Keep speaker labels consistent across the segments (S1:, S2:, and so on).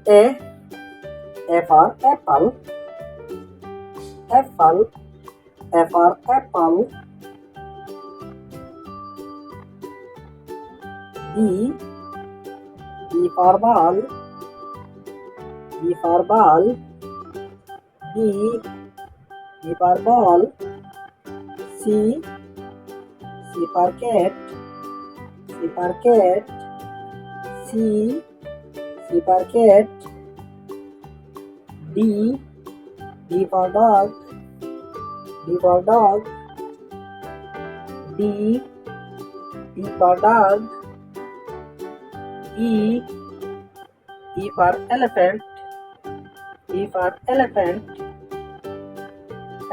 S1: A. A for apple. Apple. A for apple. B. B for ball. B for ball. B. B for ball. C. C for cat. C for cat. C. C for cat. D. D for dog. D for dog. D. D for dog. E. E for elephant. E for elephant.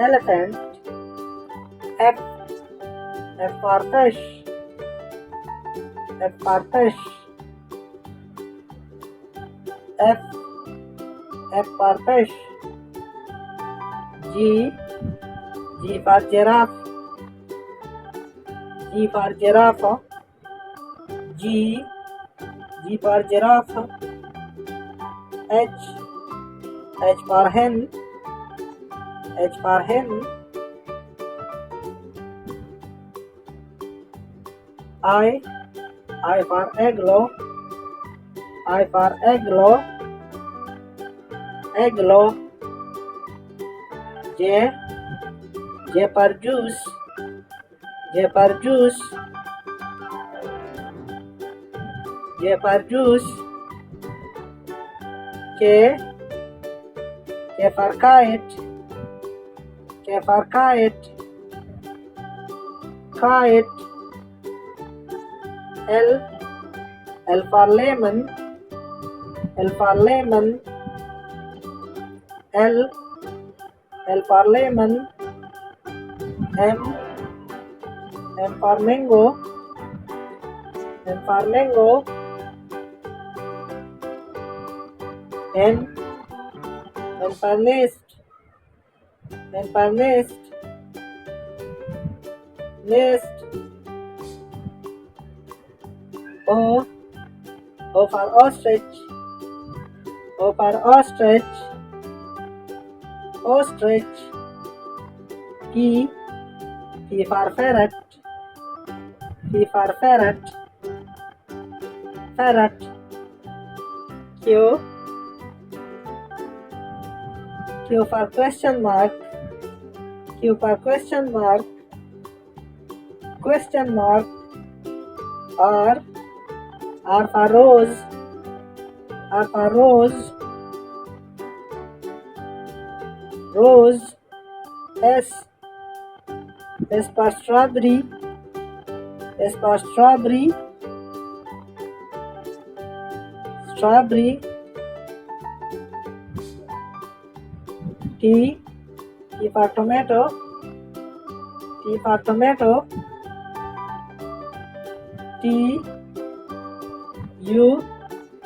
S1: Elephant. F. F for fish. F for fish. F. F for fish. G. G for giraffe. G for giraffe. G. G for giraffe. H. H for hen. H for hen. I. I for igloo. I for igloo. Igloo. J. J for juice. J for juice. J for juice. K. K for kite. K for kite. Kite. L. L for lemon. L for lemon. L. L for lemon. M. M for mango. M for mango. N. N for nest. N for nest. Nest. O. O for ostrich. O for ostrich. Ostrich. P. P for ferret. P for ferret. Ferret. Q. Q for question mark. Q for question mark. Question mark. R. R for rose. R for rose. Rose. S. S for strawberry. S for strawberry. Strawberry. T. T for tomato. T for tomato. T. U.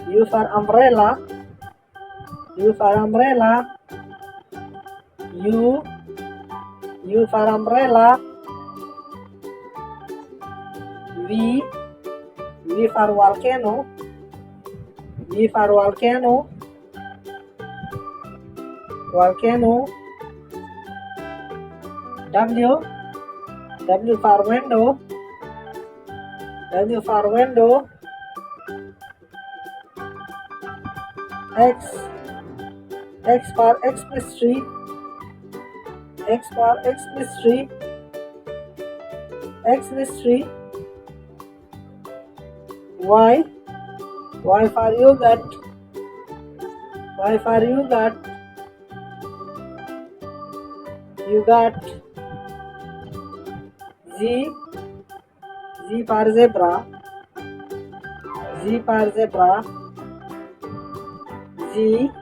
S1: U for umbrella. U for umbrella. U. U for umbrella. V. V for volcano. V for volcano. Volcano. W. W for window. W for window. X. X for Xmas tree. X for Xmas tree. Xmas tree. Y. Y for yogurt. Y for yogurt. Yogurt. Z. Z for zebra. Z for zebra. Z.